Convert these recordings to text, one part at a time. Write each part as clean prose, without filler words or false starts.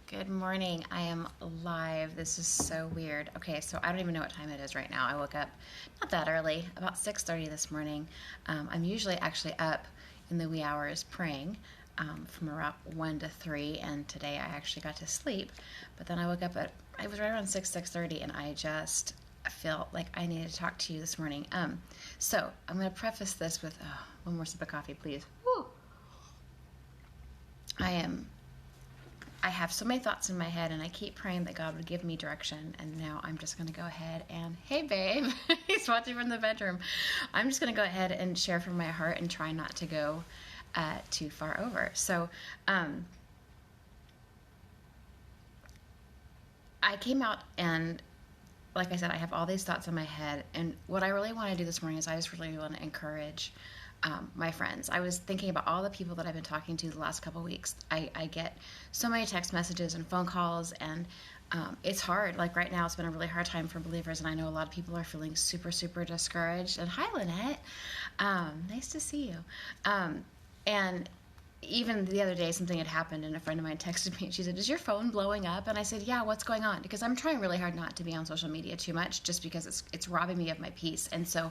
Good morning. I am live. This is so weird. Okay, so I don't even know what time it is right now. I woke up not that early, about 6:30 this morning. I'm usually actually up in the wee hours praying from around 1 to 3, and today I actually got to sleep. But then I woke up it was right around 6:30, and I felt like I needed to talk to you this morning. So I'm going to preface this with one more sip of coffee, please. Woo! I have so many thoughts in my head, and I keep praying that God would give me direction. And now I'm just going to go ahead and, hey, babe, he's watching from the bedroom. I'm just going to go ahead and share from my heart and try not to go too far over. So I came out and, like I said, I have all these thoughts in my head. And what I really want to do this morning is I just really want to encourage my friends. I was thinking about all the people that I've been talking to the last couple of weeks. I get so many text messages and phone calls, and it's hard. Like right now, it's been a really hard time for believers, and I know a lot of people are feeling super, super discouraged. And hi, Lynette. Nice to see you. And even the other day, something had happened, and a friend of mine texted me, and she said, "Is your phone blowing up?" And I said, "Yeah, what's going on?" Because I'm trying really hard not to be on social media too much, just because it's robbing me of my peace. And so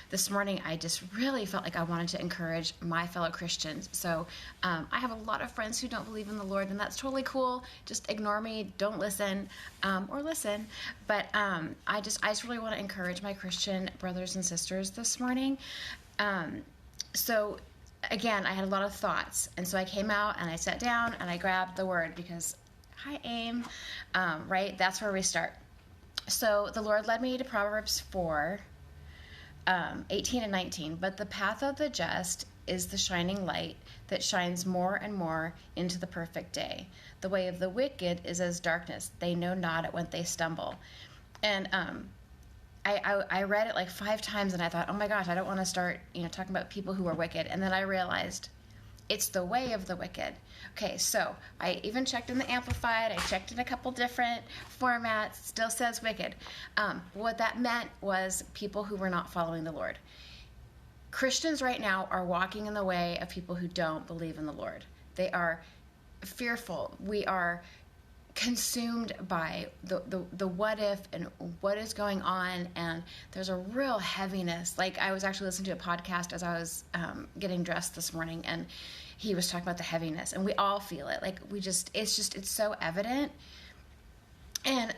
this morning, I just really felt like I wanted to encourage my fellow Christians. So I have a lot of friends who don't believe in the Lord, and that's totally cool. Just ignore me, don't listen, or listen. But I just really want to encourage my Christian brothers and sisters this morning. So again, I had a lot of thoughts, and so I came out and I sat down and I grabbed the word because, hi, AIM, right? That's where we start. So the Lord led me to Proverbs 4, 18 and 19. But the path of the just is the shining light that shines more and more into the perfect day. The way of the wicked is as darkness. They know not it when they stumble. And I read it like 5 times, and I thought, oh my gosh, I don't want to start, talking about people who are wicked. And then I realized it's the way of the wicked. Okay, so I even checked in the Amplified. I checked in a couple different formats. Still says wicked. What that meant was people who were not following the Lord. Christians right now are walking in the way of people who don't believe in the Lord. They are fearful. We are consumed by the what if and what is going on, and there's a real heaviness. Like I was actually listening to a podcast as I was getting dressed this morning, and he was talking about the heaviness, and we all feel it. Like it's so evident, and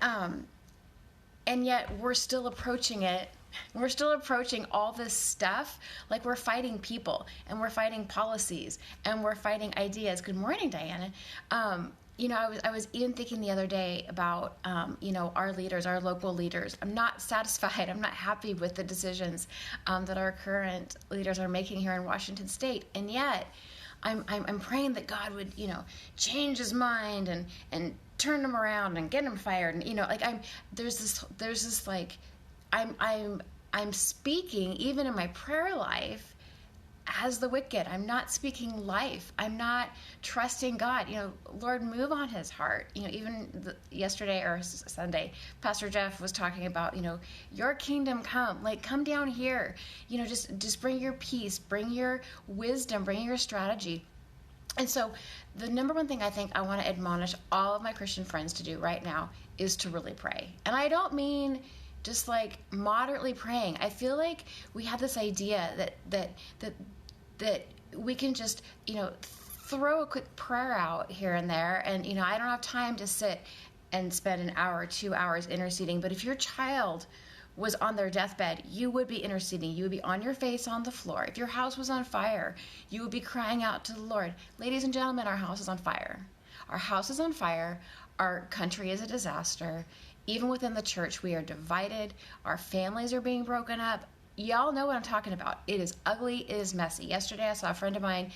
yet we're still approaching it. We're still approaching all this stuff like we're fighting people, and we're fighting policies, and we're fighting ideas. Good morning, Diana. I was even thinking the other day about, our leaders, our local leaders. I'm not satisfied. I'm not happy with the decisions that our current leaders are making here in Washington State. And yet I'm praying that God would, change his mind and turn him around and get him fired. And, I'm speaking even in my prayer life as the wicked. I'm not speaking life. I'm not trusting God. Lord, move on his heart. Even yesterday or Sunday, Pastor Jeff was talking about, your kingdom come. Like, come down here. Just bring your peace, bring your wisdom, bring your strategy. And so the number one thing I think I want to admonish all of my Christian friends to do right now is to really pray. And I don't mean just like moderately praying. I feel like we have this idea that we can just, throw a quick prayer out here and there. And, I don't have time to sit and spend an hour or 2 hours interceding. But if your child was on their deathbed, you would be interceding. You would be on your face on the floor. If your house was on fire, you would be crying out to the Lord. Ladies and gentlemen, our house is on fire. Our house is on fire. Our country is a disaster. Even within the church, we are divided. Our families are being broken up. Y'all know what I'm talking about. It is ugly. It is messy. Yesterday, I saw a friend of mine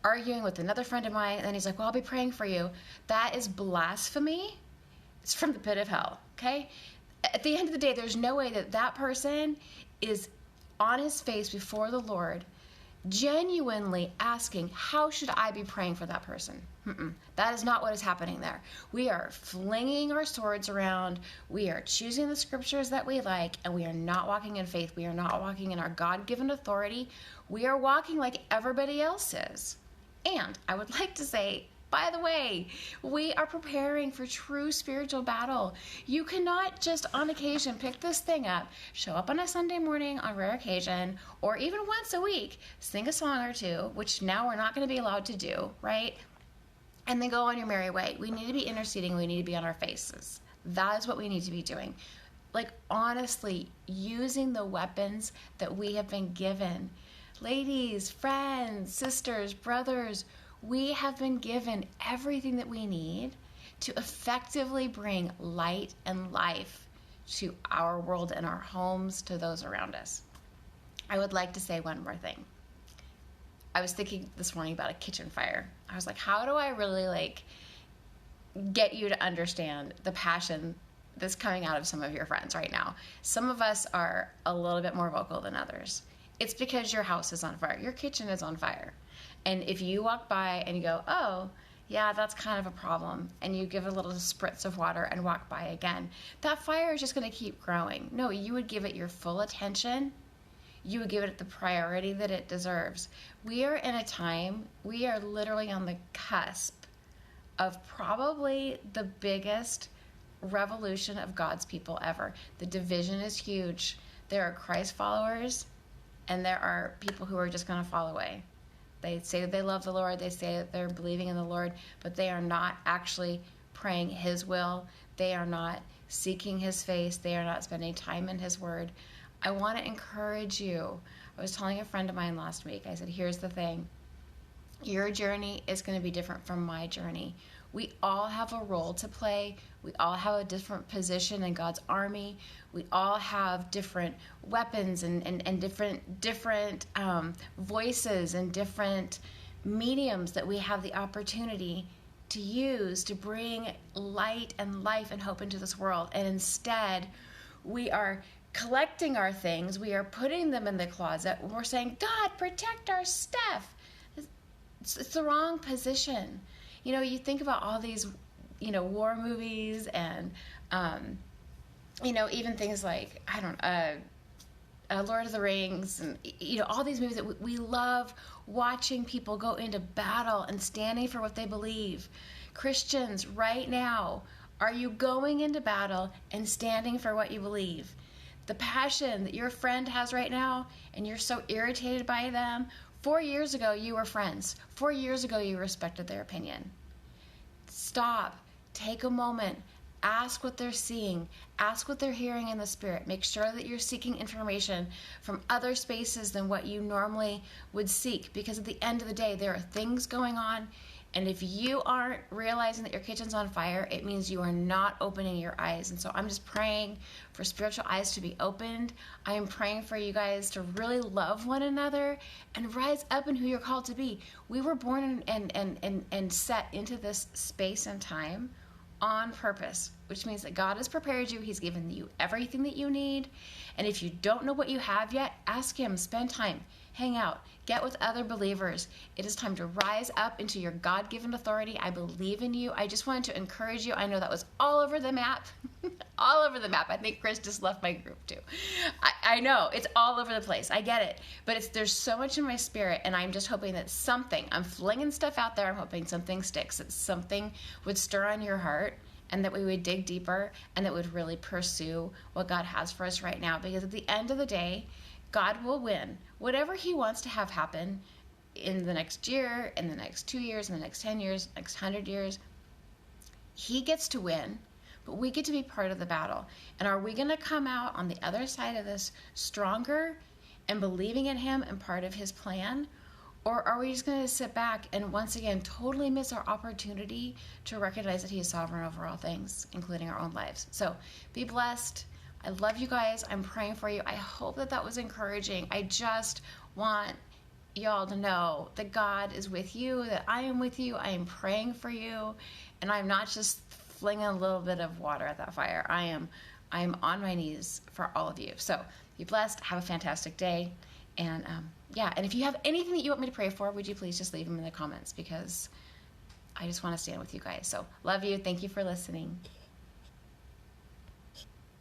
arguing with another friend of mine, and he's like, well, I'll be praying for you. That is blasphemy. It's from the pit of hell, okay? At the end of the day, there's no way that person is on his face before the Lord, genuinely asking, how should I be praying for that person? That is not what is happening there. We are flinging our swords around. We are choosing the scriptures that we like, and we are not walking in faith. We are not walking in our God-given authority. We are walking like everybody else is. And I would like to say, By the way, we are preparing for true spiritual battle. You cannot just on occasion pick this thing up, show up on a Sunday morning on rare occasion, or even once a week, sing a song or two, which now we're not going to be allowed to do, right? And then go on your merry way. We need to be interceding. We need to be on our faces. That is what we need to be doing. Like, honestly, using the weapons that we have been given. Ladies, friends, sisters, brothers, we have been given everything that we need to effectively bring light and life to our world and our homes, to those around us. I would like to say one more thing. I was thinking this morning about a kitchen fire. I was like, how do I really get you to understand the passion that's coming out of some of your friends right now? Some of us are a little bit more vocal than others. It's because your house is on fire. Your kitchen is on fire. And if you walk by and you go, oh, yeah, that's kind of a problem, and you give it a little spritz of water and walk by again, that fire is just going to keep growing. No, you would give it your full attention. You would give it the priority that it deserves. We are in a time, we are literally on the cusp of probably the biggest revolution of God's people ever. The division is huge. There are Christ followers, and there are people who are just going to fall away. They say that they love the Lord. They say that they're believing in the Lord, but they are not actually praying His will. They are not seeking His face. They are not spending time in His word. I want to encourage you. I was telling a friend of mine last week, I said, here's the thing. Your journey is going to be different from my journey. We all have a role to play. We all have a different position in God's army. We all have different weapons and different voices and different mediums that we have the opportunity to use to bring light and life and hope into this world. And instead, we are collecting our things. We are putting them in the closet. We're saying, God, protect our stuff. It's the wrong position. You think about all these, war movies and, even things like, Lord of the Rings and, all these movies that we love watching people go into battle and standing for what they believe. Christians, right now, are you going into battle and standing for what you believe? The passion that your friend has right now, and you're so irritated by them, 4 years ago you were friends. 4 years ago you respected their opinion. Stop. Take a moment. Ask what they're seeing. Ask what they're hearing in the Spirit. Make sure that you're seeking information from other spaces than what you normally would seek, because at the end of the day, there are things going on. And if you aren't realizing that your kitchen's on fire, it means you are not opening your eyes. And so I'm just praying for spiritual eyes to be opened. I am praying for you guys to really love one another and rise up in who you're called to be. We were born and set into this space and time on purpose, which means that God has prepared you. He's given you everything that you need. And if you don't know what you have yet, ask Him, spend time, hang out, get with other believers. It is time to rise up into your God-given authority. I believe in you. I just wanted to encourage you. I know that was all over the map. All over the map. I think Chris just left my group too. I know, it's all over the place. I get it. But there's so much in my spirit, and I'm just hoping that I'm flinging stuff out there. I'm hoping something sticks, that something would stir on your heart, and that we would dig deeper, and that would really pursue what God has for us right now. Because at the end of the day, God will win. Whatever He wants to have happen in the next year, in the next 2 years, in the next 10 years, next 100 years, He gets to win, but we get to be part of the battle. And are we going to come out on the other side of this stronger and believing in Him and part of His plan? Or are we just going to sit back and once again totally miss our opportunity to recognize that He is sovereign over all things, including our own lives? So be blessed. I love you guys. I'm praying for you. I hope that was encouraging. I just want y'all to know that God is with you, that I am with you. I am praying for you, and I'm not just flinging a little bit of water at that fire. I am on my knees for all of you. So be blessed. Have a fantastic day. And and if you have anything that you want me to pray for, would you please just leave them in the comments, because I just want to stand with you guys. So love you. Thank you for listening.